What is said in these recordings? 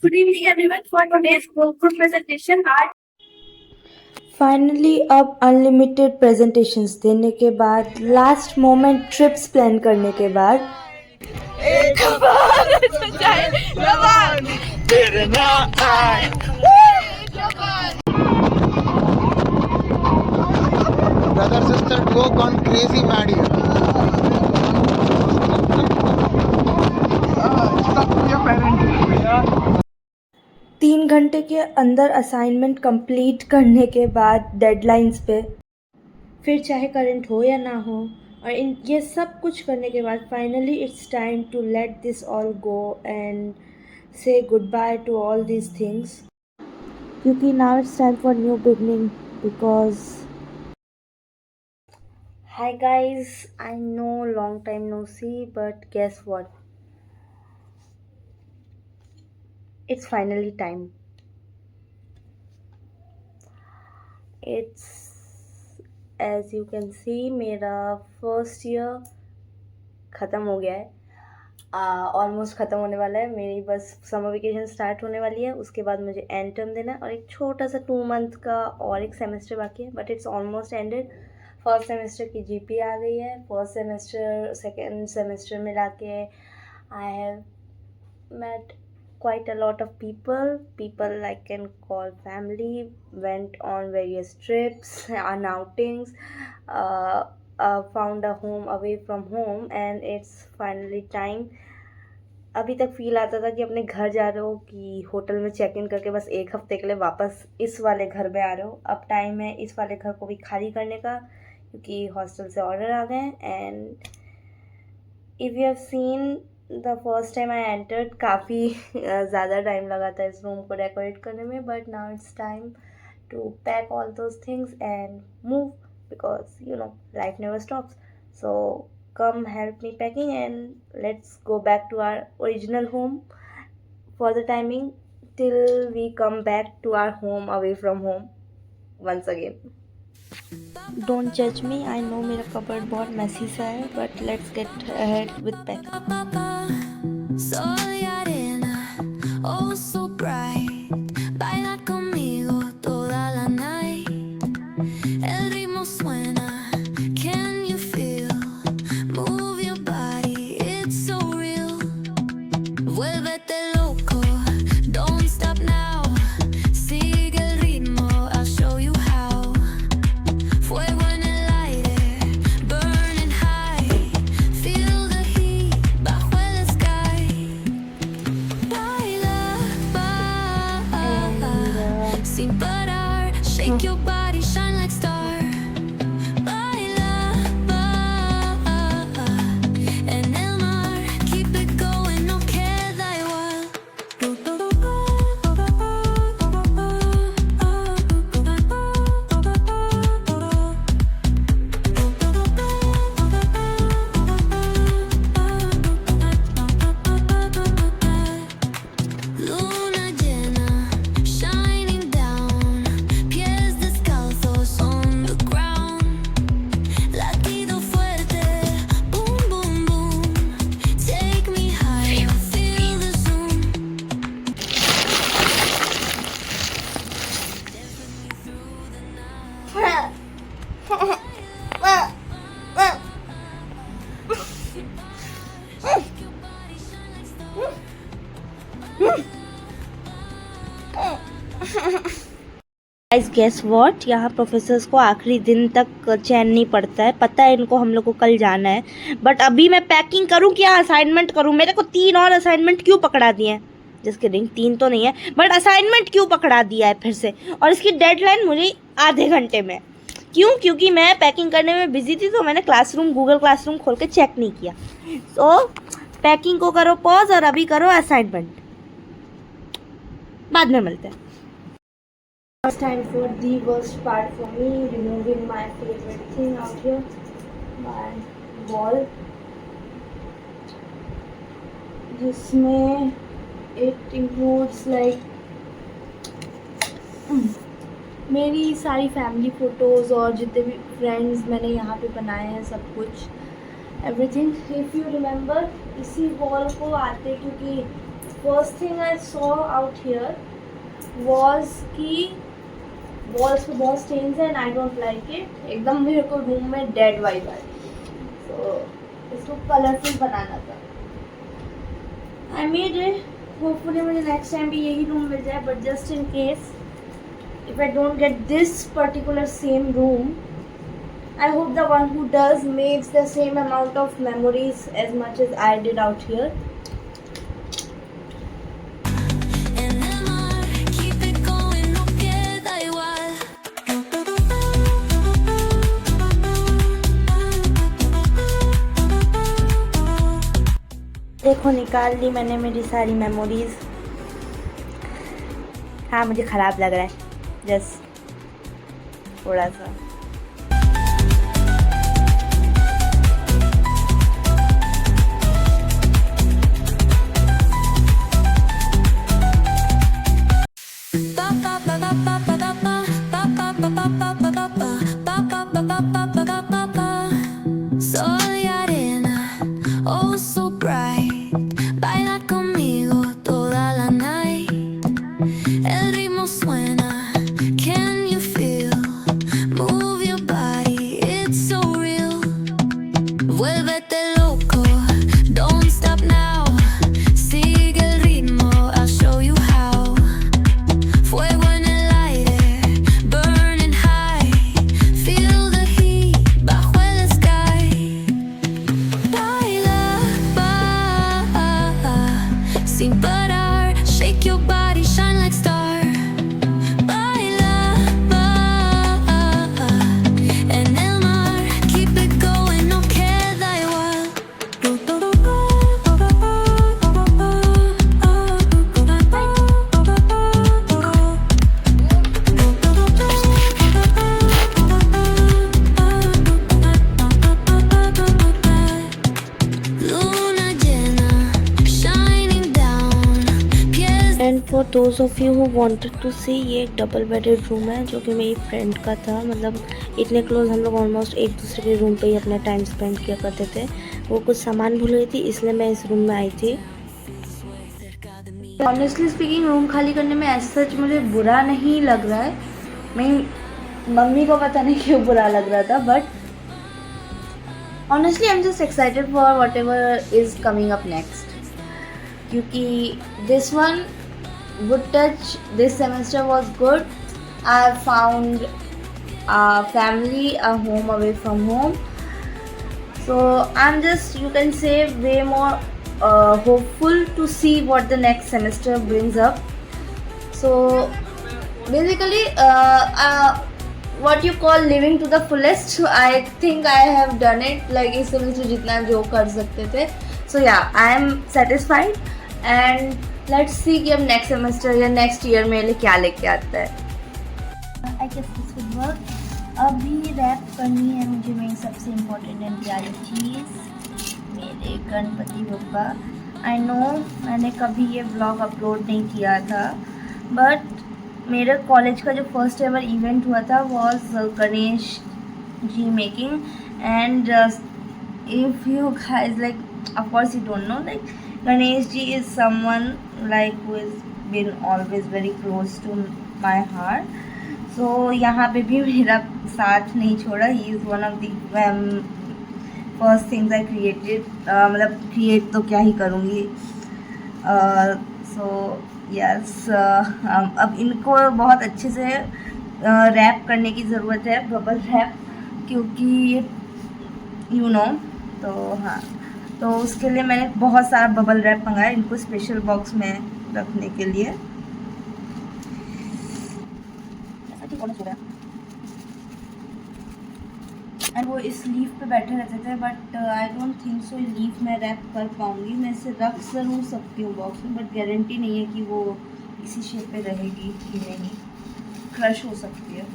Good evening, everyone. For today's group presentation, art. Finally अब unlimited presentations देने के बाद, लास्ट मोमेंट ट्रिप्स प्लान करने के बाद Brother, sister, go gone crazy mad here. Stuck to your parents. 3 घंटे के अंदर असाइनमेंट कंप्लीट करने के बाद डेडलाइंस पे, फिर चाहे करंट हो या ना हो, और ये सब कुछ करने के बाद finally it's time to let this all go and say good bye to all these things, क्योंकि now it's time for new beginning because Hi guys, I know long time no see, but guess what? It's finally time. It's, as you can see, मेरा first year ख़त्म हो गया है, almost ख़त्म होने वाला है. मेरी बस समर वेकेशन स्टार्ट होने वाली है, उसके बाद मुझे एंड टर्म देना है और एक छोटा सा 2 मंथ का और एक सेमेस्टर बाकी है, but it's almost ended. First semester की जीपी आ गई है. फर्स्ट सेमेस्टर सेकेंड सेमेस्टर मिला के I have met quite a lot of people I can call family, went on various trips and outings, found a home away from home, and it's finally time. अभी तक feel आता था कि अपने घर जा रहे हो, कि होटल में चेक इन करके बस 1 हफ्ते के लिए वापस इस वाले घर में आ रहे हो. अब टाइम है इस वाले घर को भी खाली करने का, क्योंकि हॉस्टल से ऑर्डर आ गए. And if you have seen the first time I entered, काफ़ी ज़्यादा टाइम लगा था इस रूम को डेकोरेट करने में, but now it's time to pack all those things and move, because you know life never stops. So come help me packing and let's go back to our original home for the timing till we come back to our home away from home once again. Don't judge me, I know मेरा cupboard बहुत मैसी सा है, but let's get ahead with packing. Soy arena, oh so bright. Baila conmigo toda la night. El ritmo suena, can you feel? Move your body, it's so real. Vuélvete loco, don't stop now. Sigue el ritmo, I'll show you how. Fuego en el aire, burning high. Feel the heat bajo el sky. Baila, baila, sin parar. Shake your body, shine like star. Baila, baila, en el mar. Keep it going, no queda igual. Luna llena, shining down. Pies descalzos on the ground. Latido fuerte, boom, boom, boom. Take me higher, feel the zoom. Guys guess what, यहाँ professors को आखिरी दिन तक चैन नहीं पड़ता है. पता है इनको हम लोग को कल जाना है, बट अभी मैं पैकिंग करूँ क्या असाइनमेंट करूँ? मेरे को 3 और असाइनमेंट क्यों पकड़ा दिए हैं? जिसके रिंग 3 तो नहीं है, बट असाइनमेंट क्यों पकड़ा दिया है फिर से? और इसकी डेडलाइन मुझे आधे घंटे में. क्यों? क्योंकि मैं पैकिंग करने में बिजी थी, तो मैंने क्लासरूम गूगल क्लासरूम खोल के चेक नहीं किया. तो पैकिंग को करो पॉज और अभी करो असाइनमेंट, बाद में मिलते हैं. It's time for the worst part for me, removing my favorite thing out here, my wall, जिसमें it includes like मेरी सारी फैमिली फ़ोटोज़ और जितने भी फ्रेंड्स मैंने यहाँ पे बनाए हैं, सब कुछ एवरीथिंग. इफ़ यू रिमेंबर, इसी वॉल को आते, क्योंकि first thing I saw out here was कि वॉल्स पे बहुत स्टेन्स हैं and I don't like it. एकदम मेरे को रूम में डेड वाइब आई. तो इसको कलरफुल बनाना था. I made it. होपफुली मुझे नेक्स्ट टाइम भी यही रूम मिल जाए. But just in case if I don't get this particular same room, I hope the one who does makes the same amount of memories as much as I did out here. En el mar, keep it going, no queda igual. देखो निकाल ली मैंने मेरी सारी memories. हाँ मुझे ख़राब लग रहा है जस्ट थोड़ा सा. Sol y arena, oh so bright. Baila conmigo toda la night. El ritmo suena, can you feel? Move your body, it's so real. Vuélvete loco, don't stop now. Sigue el ritmo, I'll show you how. Fuego en el aire, burning high. Feel the heat bajo el sky. Baila, sin parar. Shake your body, shine like star. Baila, en el mar. Keep it going, no queda igual. Luna llena, shining down. Pies and for those of you who wanted to see, ये एक double bedded room है जो कि मेरी friend का था. मतलब इतने क्लोज हम लोग ऑलमोस्ट एक दूसरे के रूम पे ही अपना टाइम स्पेंड किया करते थे. वो कुछ सामान भूल गई थी इसलिए मैं इस रूम में आई थी. ऑनेस्टली स्पीकिंग रूम खाली करने में ऐसा सच मुझे बुरा नहीं लग रहा है. मैं मम्मी को पता नहीं क्यों बुरा लग रहा था. But honestly I am just excited for whatever is coming up next. क्योंकि this one would touch this semester was good. I found a family, a home away from home. So I'm just, you can say, way more hopeful to see what the next semester brings up. So basically what you call living to the fullest, I think I have done it. Like इस semester जितना जो कर सकते थे. So yeah, I am satisfied and let's see कि अब next semester या next year मेरे लिए क्या लेके आता है. I guess this would work. अभी रैप करनी है मुझे मेरी सबसे इम्पोर्टेंट एंड प्यारी चीज़, मेरे गणपति बप्पा. आई नो मैंने कभी ये व्लॉग अपलोड नहीं किया था, बट मेरे कॉलेज का जो फर्स्ट एवर इवेंट हुआ था was Ganesh ji making. And if you guys like, of course you don't know, like Ganesh ji is someone like who has been always very close to my heart. So यहाँ पे भी मेरा साथ नहीं छोड़ा. He is one of the first things I created. मतलब create तो क्या ही करूँगी. So yes, अब इनको बहुत अच्छे से रैप करने की ज़रूरत है, बबल रैप, क्योंकि you know. तो हाँ, तो उसके लिए मैंने बहुत सारा बबल रैप मंगाया इनको स्पेशल बॉक्स में रखने के लिए. एंड वो इस लीफ पे बैठे रहते थे, but I don't think so leaf मैं रैप कर पाऊँगी. मैं इसे रख ज़रूर सकती हूँ बॉक्स में, बट गारंटी नहीं है कि वो इसी शेप पे रहेगी कि नहीं. क्रश हो सकती है.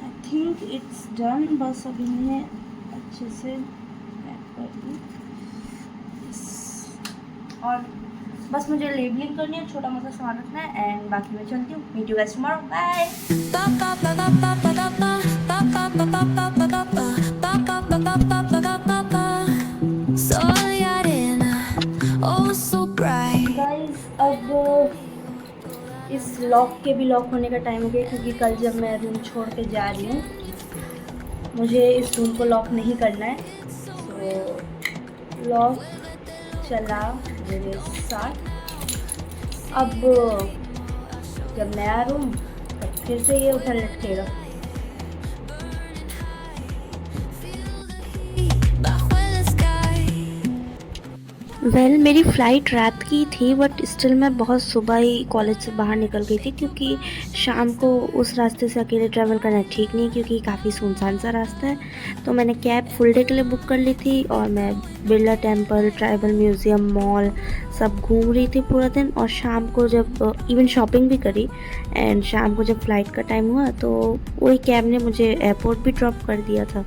I think it's done. बस अभी मैंने अच्छे से और बस मुझे लेबलिंग करनी है, छोटा मोटा सामान रखना है, एंड बाकी मैं चलती हूँ. Meet you guys tomorrow. Bye. Sol y arena, oh so bright. अब इस लॉक के भी लॉक होने का टाइम हो गया, क्योंकि कल जब मैं रूम छोड़ के जा रही हूँ मुझे इस रूम को लॉक नहीं करना है। तो लॉक चला मेरे साथ। अब जब नया रूम तब फिर से ये उधर लटकेगा। वेल मेरी फ़्लाइट रात की थी, बट स्टिल मैं बहुत सुबह ही कॉलेज से बाहर निकल गई थी, क्योंकि शाम को उस रास्ते से अकेले ट्रैवल करना ठीक नहीं, क्योंकि काफ़ी सुनसान सा रास्ता है। तो मैंने कैब फुल डे के लिए बुक कर ली थी और मैं Birla temple, tribal museum, mall सब घूम रही थी पूरा दिन। और शाम को जब इवन शॉपिंग भी करी, एंड शाम को जब फ़्लाइट का टाइम हुआ तो वही कैब ने मुझे एयरपोर्ट भी ड्रॉप कर दिया था।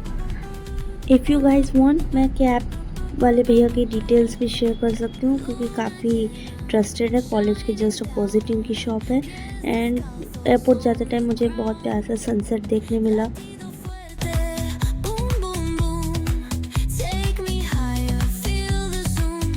इफ़ यू गाइज़ वांट, मैं कैब वाले भैया की डिटेल्स भी शेयर कर सकती हूँ, क्योंकि काफ़ी ट्रस्टेड है। कॉलेज के जस्ट अपोजिट इनकी शॉप है। एंड एयरपोर्ट जाते टाइम मुझे बहुत प्यारा सा सनसेट देखने मिला। Boom, boom, boom. Take me higher, feel the zoom.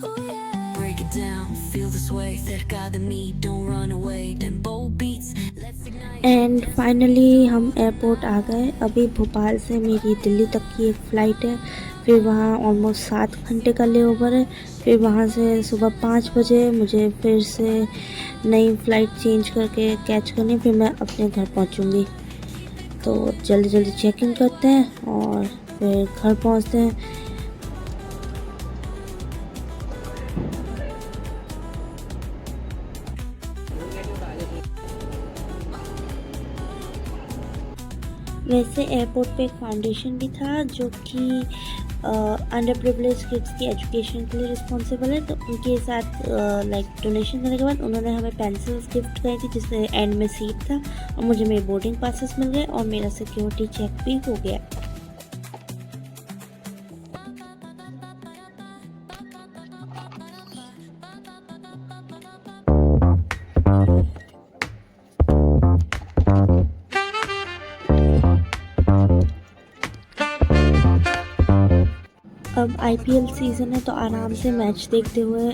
Ooh, yeah. Break it down, feel this way. Cerca de mí, don't run away. Tempo beats, let's ignite. And finally हम airport आ गए। अभी भोपाल से मेरी दिल्ली तक की एक फ़्लाइट है, फिर वहाँ ऑलमोस्ट 7 घंटे का लेओवर है, फिर वहाँ से सुबह 5 बजे मुझे फिर से नई फ़्लाइट चेंज करके कैच करनी, फिर मैं अपने घर पहुँचूँगी। तो जल्दी जल्दी चेक इन करते हैं और फिर घर पहुँचते हैं। वैसे एयरपोर्ट पे एक फाउंडेशन भी था जो कि अंडर प्रिविलेज किड्स की एजुकेशन के लिए रिस्पॉन्सिबल है। तो उनके साथ लाइक डोनेशन करने के बाद उन्होंने हमें पेंसिल्स गिफ्ट करी थी, जिससे एंड में सीट था, और मुझे मेरे बोर्डिंग पासेस मिल गए और मेरा सिक्योरिटी चेक भी हो गया। अब IPL सीज़न है तो आराम से मैच देखते हुए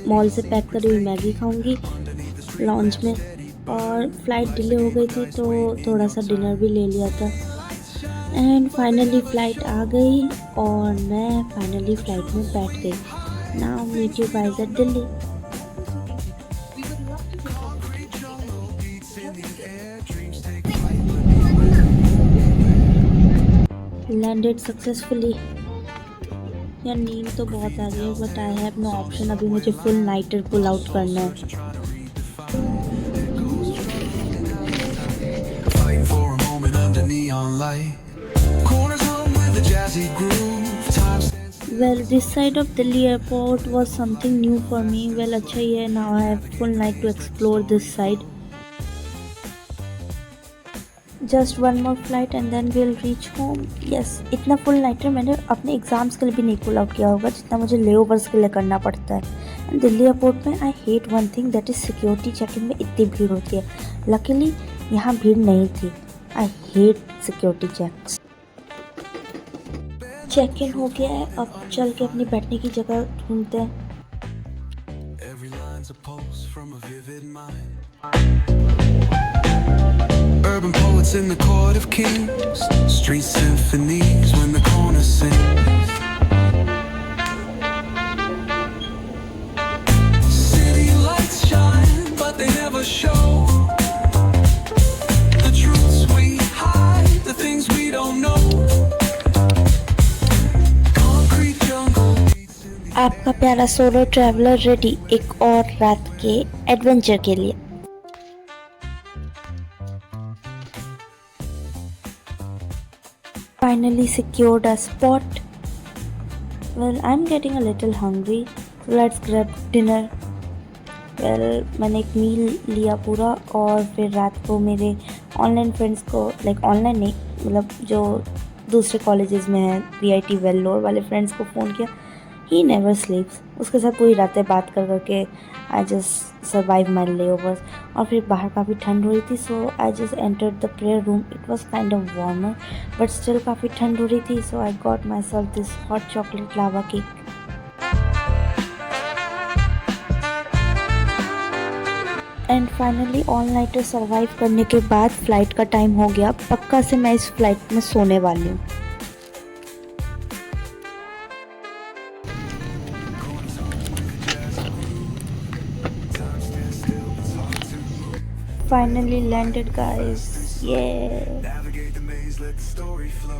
मॉल से पैक करी हुई मैगी खाऊंगी लॉन्च में। और फ़्लाइट डिले हो गई थी तो थोड़ा सा डिनर भी ले लिया था। एंड फाइनली फ़्लाइट आ गई और मैं फाइनली फ़्लाइट में बैठ गई। Now meet you guys at Delhi. Landed successfully. यार नींद तो बहुत आ रही है, but I have no option. अभी मुझे फुल नाइटर पुल आउट करना है। Fighting for a moment under neon light. Corners home with a jazzy groove. Time stands Well, this side of Delhi airport was something new for me. Well, अच्छा ही है, now I have full night to explore this side. Just one more flight and then we'll reach home. Yes, इतना full nighter मैंने अपने exams के लिए भी नहीं pull out किया होगा जितना मुझे लेओवर्स के लिए करना पड़ता है। एंड दिल्ली एयरपोर्ट में I hate one thing, that is security checking में इतनी भीड़ होती है। लकीली यहाँ भीड़ नहीं थी। I hate security checks. Check in हो गया है, अब चल के अपनी बैठने की जगह ढूंढते हैं। every line's a pulse from a vivid mind. Urban poets in the court of kings. Street symphonies when the corner sings. City lights shine, but they never show the truths we hide, the things we don't know. Concrete jungle beats in the आपका प्यारा solo traveller ready एक और रात के adventure के लिए। Finally secured a spot. Well, I'm getting a little hungry, so let's grab dinner. Well, मैंने एक मील लिया पूरा और फिर रात को मेरे ऑनलाइन फ्रेंड्स को, लाइक ऑनलाइन नहीं, मतलब जो दूसरे कॉलेजेस में हैं, VIT वेल्लोर वाले फ्रेंड्स को फ़ोन किया। He never स्लीप्स। उसके साथ पूरी रातें बात कर करके आई जस्ट सर्वाइव माई लेओवर्स। और फिर बाहर काफ़ी ठंड हो रही थी, so I just entered the prayer room. It was kind of warmer but still काफ़ी ठंड हो रही थी, so I got myself this hot chocolate lava cake. And finally all nighter survive करने के बाद फ़्लाइट का टाइम हो गया। पक्का से मैं इस फ्लाइट में सोने वाली हूँ। Finally landed, guys. Yeah. Navigate the maze, let the story flow.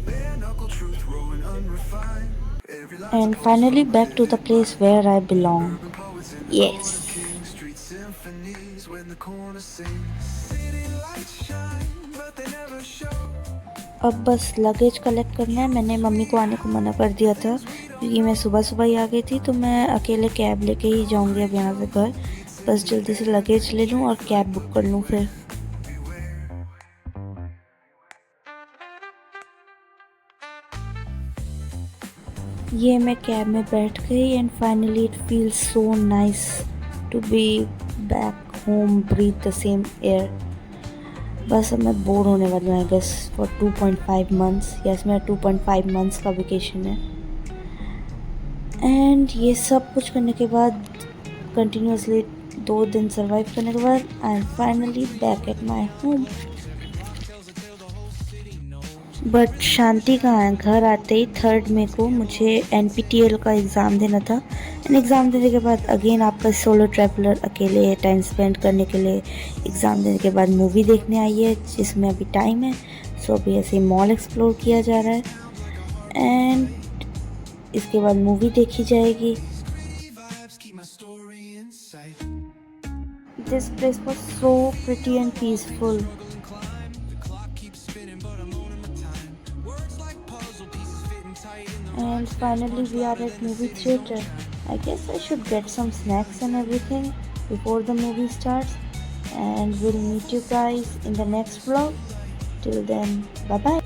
Bare knuckle truth rolling unrefined. Every line's And finally back to the place where I belong. poets in Yes. King Street symphonies when the corner sings. City lights shine, but they never show. अब बस luggage collect करना है। मैंने mummy को आने को मना कर दिया था क्योंकि मैं सुबह सुबह ही आ गई थी, तो मैं अकेले कैब लेके ही जाऊंगी अब यहाँ से घर। बस जल्दी से लगेज ले लूँ और कैब बुक कर लूँ फिर। ये मैं कैब में बैठ गई and finally it feels so nice to be back home, breathe the same air. बस अब मैं बोर होने वाली हूँ I guess for 2.5 months. Yes, मेरा 2.5 मंथ्स का वेकेशन है। एंड ये सब कुछ करने के बाद कंटिन्यूसली 2 दिन सर्वाइव करने के बाद I am finally back at my home. But शांति कहाँ है? घर आते ही 3 मई को मुझे NPTEL का एग्ज़ाम देना था। एंड एग्ज़ाम देने के बाद अगेन आपका सोलो ट्रैवलर अकेले टाइम स्पेंड करने के लिए एग्ज़ाम देने के बाद मूवी देखने आई है, जिसमें अभी टाइम है। सो अभी ऐसे मॉल एक्सप्लोर किया जा रहा है एंड इसके बाद मूवी देखी जाएगी। This place was so pretty and peaceful. And finally we are at movie theater. I guess I should get some snacks and everything before the movie starts. And we'll meet you guys in the next vlog. Till then, bye bye.